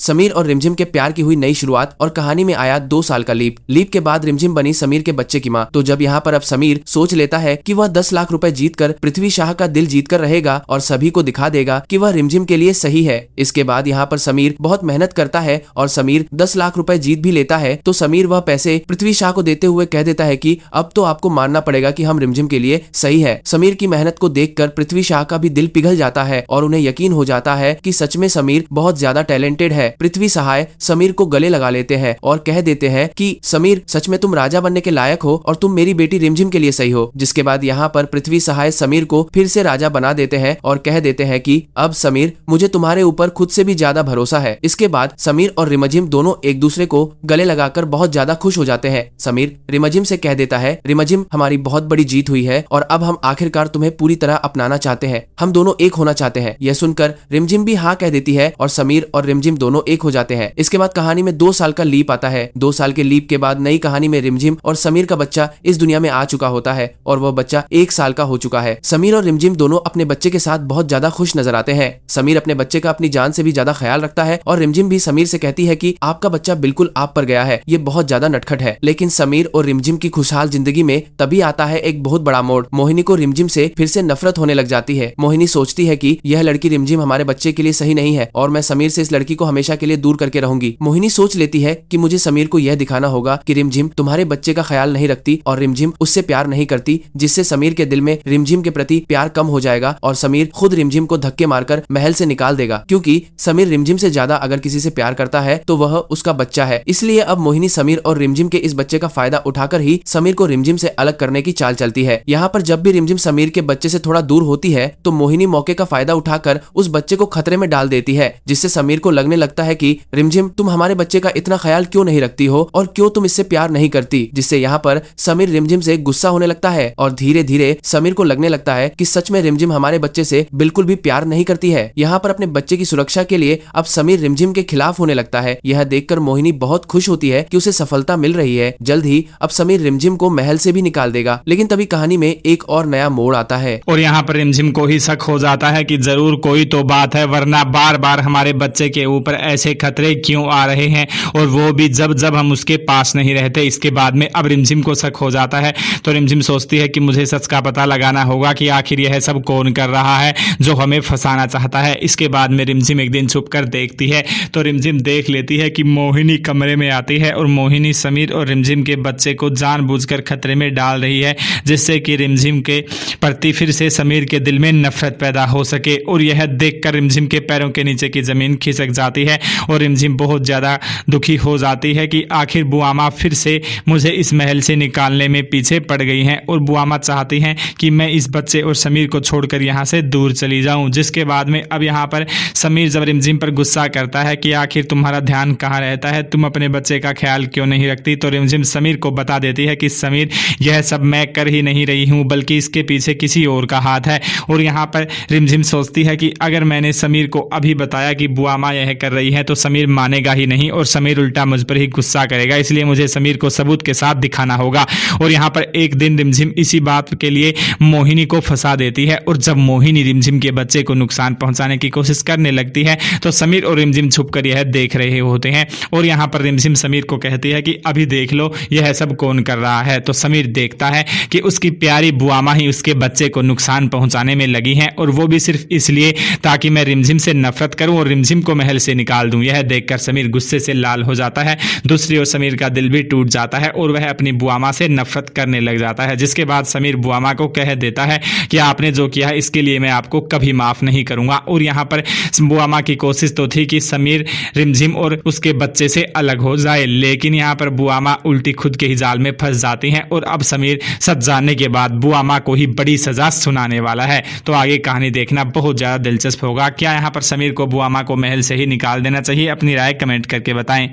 समीर और रिमझिम के प्यार की हुई नई शुरुआत और कहानी में आया 2 साल का लीप के बाद रिमझिम बनी समीर के बच्चे की मां। तो जब यहाँ पर अब समीर सोच लेता है कि वह 10 लाख रुपए जीतकर पृथ्वी शाह का दिल जीतकर रहेगा और सभी को दिखा देगा कि वह रिमझिम के लिए सही है। इसके बाद यहाँ पर समीर बहुत मेहनत करता है और समीर 10 लाख रुपए जीत भी लेता है। तो समीर वह पैसे पृथ्वी शाह को देते हुए कह देता है कि अब तो आपको मानना पड़ेगा कि हम रिमझिम के लिए सही है। समीर की मेहनत को देखकर पृथ्वी शाह का भी दिल पिघल जाता है और उन्हें यकीन हो जाता है कि सच में समीर बहुत ज्यादा टैलेंटेड है। पृथ्वी सहाय समीर को गले लगा लेते हैं और कह देते हैं कि समीर सच में तुम राजा बनने के लायक हो और तुम मेरी बेटी रिमझिम के लिए सही हो। जिसके बाद यहाँ पर पृथ्वी सहाय समीर को फिर से राजा बना देते हैं और कह देते हैं कि अब समीर मुझे तुम्हारे ऊपर खुद से भी ज्यादा भरोसा है। इसके बाद समीर और रिमझिम दोनों एक दूसरे को गले लगाकर बहुत ज्यादा खुश हो जाते हैं। समीर रिमझिम से कह देता है, रिमझिम हमारी बहुत बड़ी जीत हुई है और अब हम आखिरकार तुम्हें पूरी तरह अपनाना चाहते हैं, हम दोनों एक होना चाहते हैं। यह सुनकर रिमझिम भी हाँ कह देती है और समीर और रिमझिम दोनों एक हो जाते हैं। इसके बाद कहानी में 2 साल का लीप आता है। 2 साल के लीप के बाद नई कहानी में रिमझिम और समीर का बच्चा इस दुनिया में आ चुका होता है और वह बच्चा 1 साल का हो चुका है। समीर और रिमझिम दोनों अपने बच्चे के साथ बहुत ज्यादा खुश नजर आते हैं। समीर अपने बच्चे का अपनी जान से भी ज्यादा ख्याल रखता है और रिमझिम भी समीर से कहती है कि आपका बच्चा बिल्कुल आप पर गया है, ये बहुत ज्यादा नटखट है। लेकिन समीर और रिमझिम की खुशहाल जिंदगी में तभी आता है एक बहुत बड़ा मोड़। मोहिनी को रिमझिम से फिर से नफरत होने लग जाती है। मोहिनी सोचती है कि यह लड़की रिमझिम हमारे बच्चे के लिए सही नहीं है और मैं समीर से इस लड़की को हमेशा के लिए दूर करके रहूंगी। मोहिनी सोच लेती है कि मुझे समीर को यह दिखाना होगा कि रिमझिम तुम्हारे बच्चे का ख्याल नहीं रखती और रिमझिम उससे प्यार नहीं करती, जिससे समीर के दिल में रिमझिम के प्रति प्यार कम हो जाएगा और समीर खुद रिमझिम को धक्के मारकर महल से निकाल देगा। क्योंकि समीर रिमझिम से ज्यादा अगर किसी से प्यार करता है तो वह उसका बच्चा है। इसलिए अब मोहिनी समीर और रिमझिम के इस बच्चे का फायदा उठाकर ही समीर को रिमझिम से अलग करने की चाल चलती है। यहाँ पर जब भी रिमझिम समीर के बच्चे से थोड़ा दूर होती है तो मोहिनी मौके का फायदा उठाकर उस बच्चे को खतरे में डाल देती है, जिससे समीर को लगने लगता है कि रिमझिम तुम हमारे बच्चे का इतना ख्याल क्यों नहीं रखती हो और क्यों तुम इससे प्यार नहीं करती। जिससे यहाँ पर समीर रिमझिम से गुस्सा होने लगता है और धीरे धीरे समीर को लगने लगता है कि सच में रिमझिम हमारे बच्चे से बिल्कुल भी प्यार नहीं करती है। यहाँ पर अपने बच्चे की सुरक्षा के लिए अब समीर रिमझिम के खिलाफ होने लगता है। यह देखकर मोहिनी बहुत खुश होती है कि उसे सफलता मिल रही है। जल्द ही अब समीर रिमझिम को महल से भी निकाल देगा। लेकिन तभी कहानी में एक और नया मोड़ आता है और यहाँ पर रिमझिम को ही शक हो जाता है कि जरूर कोई तो बात है, वरना बार बार हमारे बच्चे के ऊपर ऐसे खतरे क्यों आ रहे हैं और वो भी जब जब हम उसके पास नहीं रहते। इसके बाद में अब रिमझिम को शक हो जाता है तो रिमझिम सोचती है कि मुझे सच का पता लगाना होगा कि आखिर यह सब कौन कर रहा है जो हमें फंसाना चाहता है। इसके बाद में रिमझिम एक दिन छुप कर देखती है तो रिमझिम देख लेती है कि मोहिनी कमरे में आती है और मोहिनी समीर और रिमझिम के बच्चे को जानबूझकर खतरे में डाल रही है, जिससे कि रिमझिम के प्रति फिर से समीर के दिल में नफरत पैदा हो सके। और यह देखकर रिमझिम के पैरों के नीचे की जमीन खिसक जाती है और रिमझिम बहुत ज्यादा दुखी हो जाती है कि आखिर बुआमा फिर से मुझे इस महल से निकालने में पीछे पड़ गई हैं और बुआमा चाहती हैं कि मैं इस बच्चे और समीर को छोड़कर यहाँ से दूर चली जाऊं। जिसके बाद में अब यहाँ पर समीर जब रिमझिम पर गुस्सा करता है कि आखिर तुम्हारा ध्यान कहाँ रहता है, तुम अपने बच्चे का ख्याल क्यों नहीं रखती, तो रिमझिम समीर को बता देती है कि समीर यह सब मैं कर ही नहीं रही हूँ बल्कि इसके पीछे किसी और का हाथ है। और यहाँ पर रिमझिम सोचती है कि अगर मैंने समीर को अभी बताया कि बुआमा यह कर रही है तो समीर मानेगा ही नहीं और समीर उल्टा मुझ पर ही गुस्सा करेगा, इसलिए मुझे समीर को सबूत के साथ दिखाना होगा। और यहाँ पर एक दिन रिमझिम इसी बात के लिए मोहिनी को फंसा देती है और जब मोहिनी रिमझिम के बच्चे को नुकसान पहुंचाने की कोशिश करने लगती है तो समीर और रिमझिम छुपकर यह देख रहे होते हैं। और यहाँ पर रिमझिम समीर को कहती है कि अभी देख लो यह सब कौन कर रहा है। तो समीर देखता है कि उसकी प्यारी बुआमा ही उसके बच्चे को नुकसान पहुंचाने में लगी है और वो भी सिर्फ इसलिए ताकि मैं रिमझिम से नफरत करूं और रिमझिम को महल से निकाल दूं। यह देखकर समीर गुस्से से लाल हो जाता है। दूसरी ओर समीर का दिल भी टूट जाता है और वह अपनी बुआमा से नफरत करने लग जाता है। जिसके बाद समीर बुआमा को कह देता है कि आपने जो किया है इसके लिए मैं आपको कभी माफ नहीं करूंगा। और यहाँ पर बुआमा की कोशिश तो थी कि समीर रिमझिम और उसके बच्चे से अलग हो जाए, लेकिन यहाँ पर बुआमा उल्टी खुद के ही जाल में फंस जाती हैं और अब समीर सच जानने के बाद बुआमा को ही बड़ी सजा सुनाने वाला है। तो आगे कहानी देखना बहुत ज्यादा दिलचस्प होगा। क्या यहाँ पर समीर को बुआमा को महल से ही निकाल देना चाहिए? अपनी राय कमेंट करके बताएं।